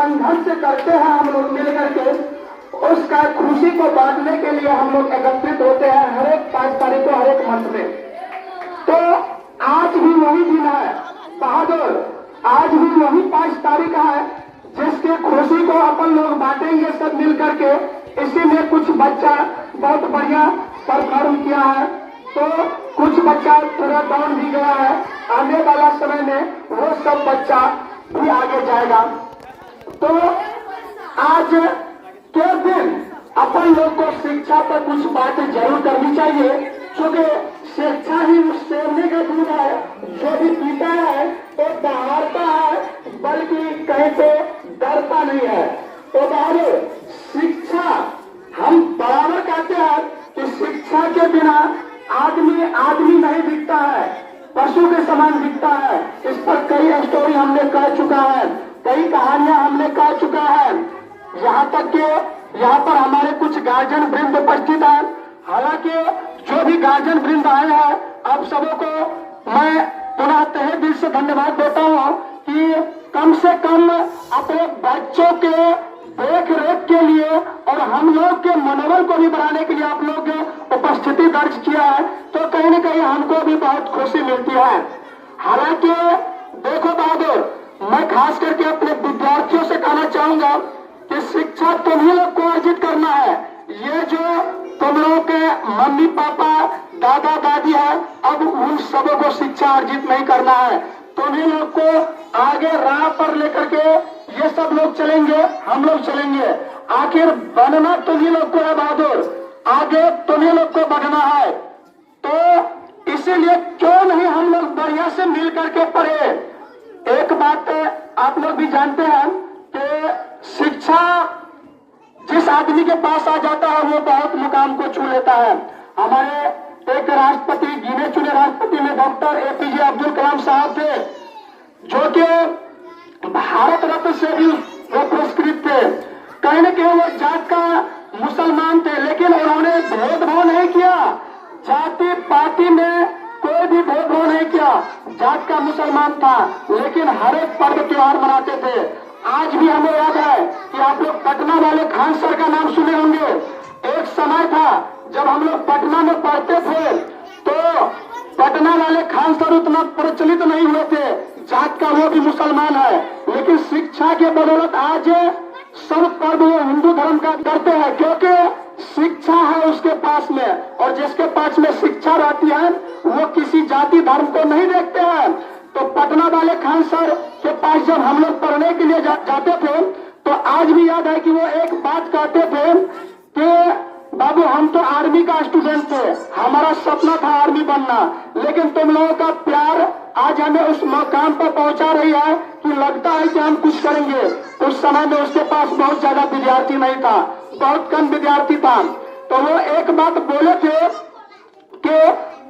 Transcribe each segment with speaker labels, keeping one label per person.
Speaker 1: संघर्ष करते हैं हम लोग मिल करके, उसका खुशी को बांटने के लिए हम लोग एकत्रित होते हैं हर एक 5 तारीख को हर एक मंथ में। तो आज भी वही दिन है बहादुर, आज भी वही 5 तारीख है जिसके खुशी को अपन लोग बांटेंगे सब मिल करके। इसी में कुछ बच्चा बहुत बढ़िया परफॉर्म किया है, तो कुछ बच्चा थोड़ा डाउन भी गया है। आने वाला समय में वो सब बच्चा भी आगे जाएगा। तो आज के दिन अपन लोग को शिक्षा पर कुछ बात जरूर करनी चाहिए, क्योंकि शिक्षा ही उस सोने का दूध है जो भी पीता है तो दहाड़ता है, बल्कि कहीं पे डरता नहीं है। तो बहादुर शिक्षा हम बराबर कहते हैं कि शिक्षा के बिना आदमी आदमी नहीं दिखता है, पशु के समान दिखता है। इस पर कई स्टोरी हमने कह चुका है, कई कहानियां हमने कह चुका है। यहाँ तक कि यहाँ पर हमारे कुछ गार्जियन वृंद उपस्थित है। हालांकि जो भी गार्जियन वृंद आए हैं, आप सबों को मैं पुनः तहे दिल से धन्यवाद देता हूँ कि कम से कम अपने बच्चों के देख रेख के लिए और हम लोग के मनोबल को भी बढ़ाने के लिए आप लोग उपस्थिति दर्ज किया है, तो कहीं न कहीं हमको भी बहुत खुशी मिलती है। हालांकि देखो बहादुर, मैं खास करके अपने विद्यार्थियों से कहना चाहूंगा कि शिक्षा तुम्ही लोग को अर्जित करना है। ये जो तुम लोगों के मम्मी पापा दादा दादी है, अब उन सबों को शिक्षा अर्जित नहीं करना है। तुम्ही लोग को आगे राह पर लेकर के ये सब लोग चलेंगे, हम लोग चलेंगे। आखिर बनना तुम्ही लोग को है बहादुर, आगे तुम्ही लोग को बढ़ना है। तो इसीलिए क्यों नहीं हम लोग बढ़िया से मिल करके पढ़े। एक बात आप लोग भी जानते हैं कि शिक्षा जिस आदमी के पास आ जाता है वो बहुत मुकाम को छू लेता है। हमारे एक राष्ट्रपति, गिने चुने राष्ट्रपति में डॉक्टर APJ अब्दुल कलाम साहब थे, जो कि भारत रत्न से भी वो पुरस्कृत थे। कहीं न कहीं वो जात का मुसलमान थे, लेकिन उन्होंने भेदभाव नहीं किया, जाति पाति में कोई भी भेदभाव नहीं किया। जात का मुसलमान था, लेकिन हर एक पर्व त्योहार मनाते थे। आज भी हमें याद है कि आप लोग पटना वाले खान सर का नाम सुने होंगे। एक समय था जब हम लोग पटना में पढ़ते थे, तो पटना वाले खान सर उतना प्रचलित नहीं हुए थे। जात का वो भी मुसलमान है, लेकिन शिक्षा के बदौलत आज सब पर्व वो हिंदू धर्म का करते हैं, क्योंकि शिक्षा है उसके पास में। और जिसके पास में शिक्षा रहती है वो किसी जाति धर्म को नहीं देखते हैं। तो पटना वाले खान सर के पास जब हम लोग पढ़ने के लिए जाते थे, तो आज भी याद है कि वो एक बात कहते थे कि बाबू हम तो आर्मी का स्टूडेंट थे, हमारा सपना था आर्मी बनना, लेकिन तुम लोगों का प्यार आज हमें उस मकाम पर पहुंचा रही है कि लगता है कि हम कुछ करेंगे। उस समय में उसके पास बहुत ज्यादा विद्यार्थी नहीं था, बहुत कम विद्यार्थी था। तो वो एक बात बोले थे कि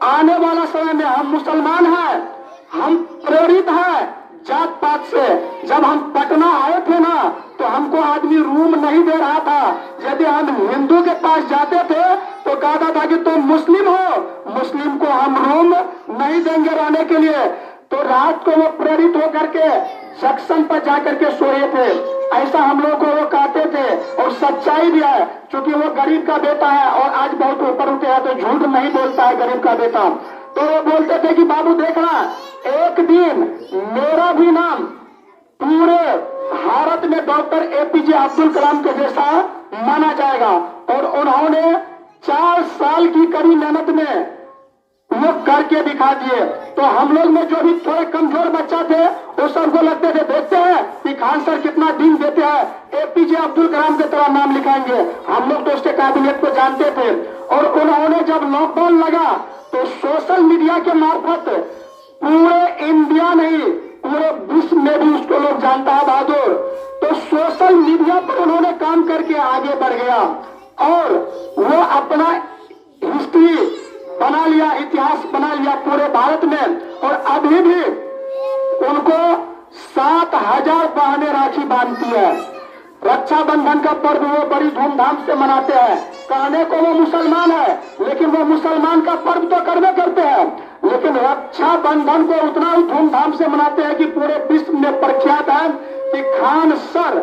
Speaker 1: आने वाला समय में हम मुसलमान हैं, हम प्रेरित हैं जात पात से। जब हम पटना आए थे ना, तो हमको आदमी रूम नहीं दे रहा था। यदि हम हिंदू के पास जाते थे तो कहता था कि तुम मुस्लिम हो, मुस्लिम को हम रूम नहीं देंगे रहने के लिए। तो रात को वो प्रेरित होकर के सेक्शन पर जाकर के सोए थे, ऐसा हम लोग को वो कहते थे। और सच्चाई भी है, क्योंकि वो गरीब का बेटा है और आज बहुत ऊपर उठे है, तो झूठ नहीं बोलता है गरीब का बेटा। तो वो बोलते थे कि बाबू देखना, एक दिन मेरा भी नाम पूरे भारत में डॉक्टर APJ अब्दुल कलाम के जैसा माना जाएगा। और उन्होंने 4 साल की कड़ी मेहनत में वो करके दिखा दिए। तो हम लोग में जो भी थोड़े कमजोर बच्चा थे, वो सबको लगते थे देखते हैं कि खान सर कितना दिन देते हैं, APJ अब्दुल कलाम के तरह नाम लिखाएंगे। हम लोग तो उसके काबिलियत को जानते थे। और उन्होंने जब लॉकडाउन लगा तो सोशल मीडिया के मार्फत पूरे इंडिया नहीं पूरे विश्व में भी उसको लोग जानता है बहादुर। तो सोशल मीडिया पर उन्होंने काम करके आगे बढ़ गया और वो अपना हिस्ट्री बना लिया, इतिहास बना लिया पूरे भारत में। और अभी भी उनको 7,000 बहनें राखी बांधती है। रक्षाबंधन का पर्व वो बड़ी धूमधाम से मनाते हैं। कहने को वो मुसलमान है, लेकिन वो मुसलमान का पर्व तो करवे करते हैं, लेकिन रक्षाबंधन को उतना ही धूमधाम से मनाते हैं कि पूरे विश्व में प्रख्यात है कि खान सर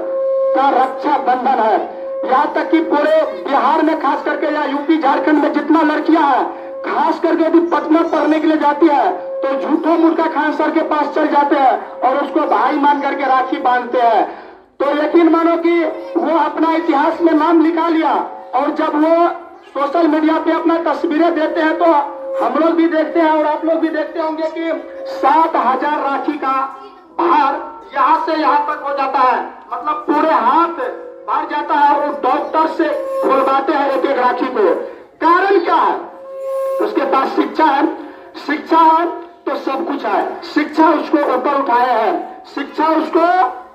Speaker 1: का रक्षा बंधन है। यहाँ तक कि पूरे बिहार में खास करके या यूपी झारखंड में जितना लड़कियां हैं, खास करके यदि पटना पढ़ने के लिए जाती है तो झूठो मुर्गा खान सर के पास चल जाते हैं और उसको भाई मान करके राखी बांधते हैं। तो यकीन मानो कि वो अपना इतिहास में नाम लिखा लिया, और जब वो सोशल मीडिया पे अपना तस्वीरें देते हैं तो हम लोग भी देखते हैं और आप लोग भी देखते होंगे कि 7,000 राखी का भार यहाँ से यहाँ तक हो जाता है, मतलब पूरे हाथ भर जाता है और डॉक्टर से खुलवाते हैं एक एक राखी को। कारण क्या है? उसके पास शिक्षा है, शिक्षा है तो सब कुछ है। शिक्षा उसको ऊपर उठाया है, शिक्षा उसको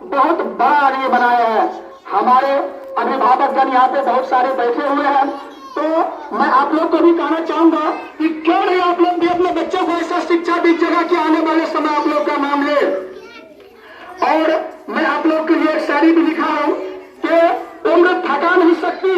Speaker 1: बहुत बड़ा आदमी बनाया है। हमारे अभिभावकगण यहाँ पे बहुत सारे बैठे हुए हैं, तो मैं आप लोग को भी कहना चाहूंगा कि क्यों नहीं आप लोग भी अपने बच्चों को ऐसा शिक्षा दीजिएगा कि आने वाले समय आप लोग का नाम ले। और मैं आप लोग के लिए एक शायरी भी लिखा हूं कि उम्र थका नहीं सकती,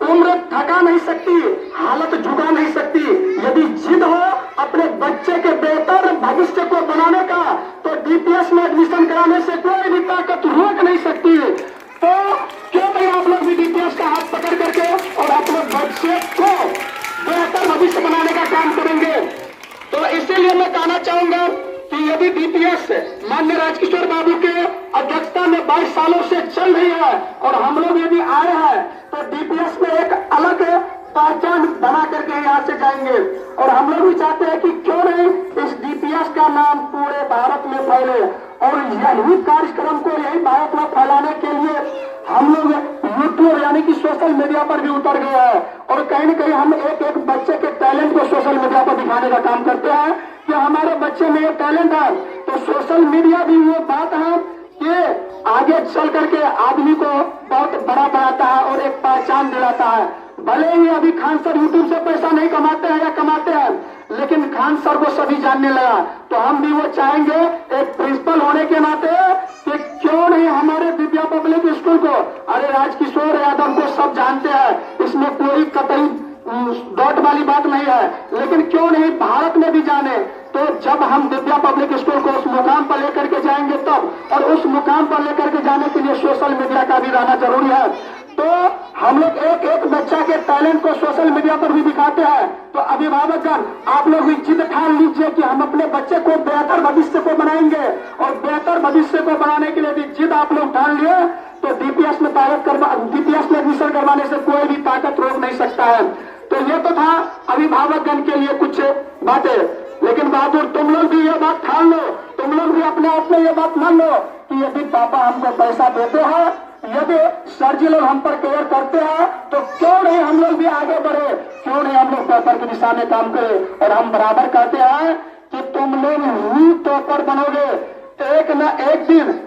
Speaker 1: उम्र थका नहीं सकती, हालत झुका नहीं सकती। यदि जिद हो अपने बच्चे के बेहतर भविष्य को बनाने का तो डीपीएस में एडमिशन कराने से कोई भी ताकत रोक नहीं सकती। तो क्यों नहीं आप लोग भी डीपीएस का हाथ पकड़ करके और अपने बच्चे को बेहतर भविष्य बनाने का काम करेंगे। तो इसीलिए मैं कहना चाहूंगा कि यदि डीपीएस माननीय राजकिशोर बाबू के अध्यक्षता में 22 सालों से चल रही है और हम लोग यदि आए हैं तो डीपीएस में एक अलग पहचान बना करके यहाँ से जाएंगे। और हम लोग भी चाहते हैं कि क्यों नहीं इस डीपीएस का नाम पूरे भारत में फैले, और यही कार्यक्रम को यही भारत में फैलाने के लिए हम लोग यूट्यूब यानी कि सोशल मीडिया पर भी उतर गए हैं, और कहीं न कहीं हम एक एक बच्चे के टैलेंट को सोशल मीडिया पर दिखाने का काम करते हैं कि हमारे बच्चे में ये टैलेंट है। तो सोशल मीडिया भी वो बात है कि आगे चल करके आदमी को बहुत बड़ा बनाता है और एक पहचान दिलाता है। भले ही अभी खान सर यूट्यूब से पैसा नहीं कमाते हैं या कमाते हैं, लेकिन खान सर को सभी जानने लगा। तो हम भी वो चाहेंगे एक प्रिंसिपल होने के नाते कि क्यों नहीं हमारे दिव्या पब्लिक स्कूल को, अरे राजकिशोर यादव को सब जानते हैं, इसमें कोई कतई डॉट वाली बात नहीं है, लेकिन क्यों नहीं भारत में भी जाने। तो जब हम दिव्या पब्लिक स्कूल को उस मुकाम पर लेकर के जाएंगे तब, और उस मुकाम पर लेकर के जाने के लिए सोशल मीडिया का भी रहना जरूरी है। तो हम लोग एक एक बच्चा के टैलेंट को सोशल मीडिया पर भी दिखाते हैं। तो अभिभावकगण आप लोग भी जिद ठान लीजिए कि हम अपने बच्चे को बेहतर भविष्य को बनाएंगे, और बेहतर भविष्य को बनाने के लिए भी जिद आप लोग ठान लिए तो डीपीएस में डीपीएस में एडमिशन करवाने से कोई भी ताकत रोक नहीं सकता है। तो ये तो था अभिभावकगण के लिए कुछ बातें, लेकिन बहादुर तुम लोग भी ये बात ठान लो, तुम लोग भी अपने आप में ये बात मान लो कि यदि पापा हमको पैसा देते हैं, यदि सर जी लोग हम पर केयर करते हैं, तो क्यों नहीं हम लोग भी आगे बढ़े, क्यों नहीं हम लोग पेपर की दिशा में काम करें। और हम बराबर कहते हैं कि तुम लोग ही टॉपर बनोगे, एक न एक दिन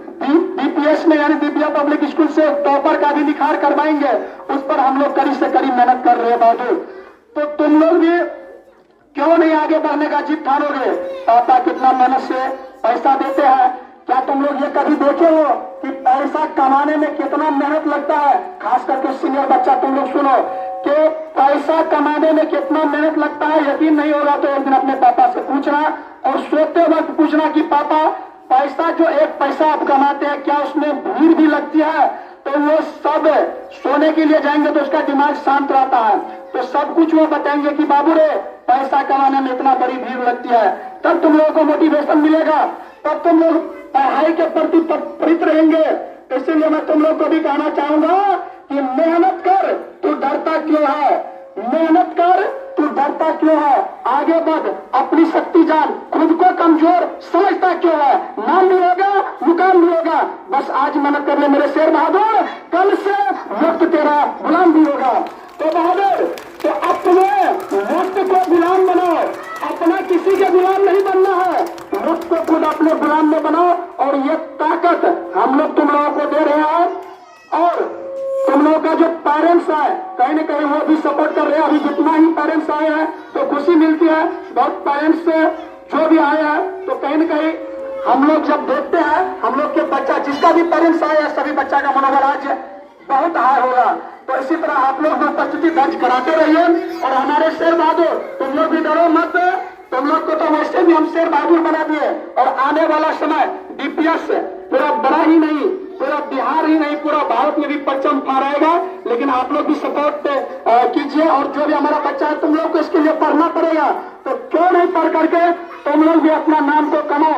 Speaker 1: डीपीएस में यानी दिव्या पब्लिक स्कूल से टॉपर का भी निखार करवाएंगे। उस पर हम लोग कड़ी से कड़ी मेहनत कर रहे हैं बहादुर। तो तुम लोग भी क्यों नहीं आगे बढ़ने का जिद ठानोगे। पापा कितना मेहनत से पैसा देते हैं, क्या तुम लोग ये कभी देखे हो कि पैसा कमाने में कितना मेहनत लगता है। खास करके सीनियर बच्चा तुम लोग सुनो कि पैसा कमाने में कितना मेहनत लगता है। यकीन नहीं होगा तो एक दिन अपने पापा से पूछना, और सोते वक्त पूछना कि पापा पैसा जो एक पैसा आप कमाते हैं क्या उसमें भीड़ भी लगती है। तो वो सब सोने के लिए जाएंगे तो उसका दिमाग शांत रहता है, तो सब कुछ वो बताएंगे कि बाबू रे पैसा कमाने में इतना बड़ी भीड़ लगती है। तब तुम लोगों को मोटिवेशन मिलेगा, तब तुम लोग पढ़ाई के प्रति तत्परित रहेंगे। इसलिए मैं तुम लोग को भी कहना चाहूंगा कि मेहनत कर, तू डरता क्यों है, मेहनत कर, तू डरता क्यों है, आगे बढ़, अपनी शक्ति जान, खुद को कमजोर समझता क्यों है। नाम भी होगा, मुकाम भी होगा, बस आज मेहनत कर ले मेरे शेर बहादुर, कल से वक्त तेरा गुलाम भी होगा। तो बहादुर तो अपने वक्त को गुलाम बनाओ, अपना किसी के गुलाम नहीं बनना है, वक्त को खुद अपने गुलाम में बनाओ। और ये ताकत हम लोग तुम लोगों को दे रहे हैं, और तुम लोगों का जो पेरेंट्स है कहीं न कहीं वो भी सपोर्ट कर रहे हैं। अभी जितना ही पेरेंट्स आए हैं तो खुशी मिलती है, बहुत पेरेंट्स जो भी आए हैं तो कहीं न कहीं हम लोग जब देखते हैं हम लोग के बच्चा जिसका भी पेरेंट्स आए हैं सभी बच्चा का मनोबल आज बहुत हाई होगा। तो इसी तरह आप लोग उपस्थिति दर्ज कराते रहिए। और हमारे शेर बहादुर तुम लोग भी डरो मत, तुम लोग को तो वैसे भी हम शेर बहादुर बना दिए, और आने वाला समय डीपीएस पूरा बड़ा ही नहीं पूरा बिहार ही नहीं पूरा भारत में भी परचम फहराएगा। लेकिन आप लोग भी सपोर्ट कीजिए, और जो भी हमारा बच्चा है तुम लोग को इसके लिए पढ़ना पड़ेगा, तो क्यों नहीं पढ़ करके तुम लोग भी अपना नाम को कमाओ।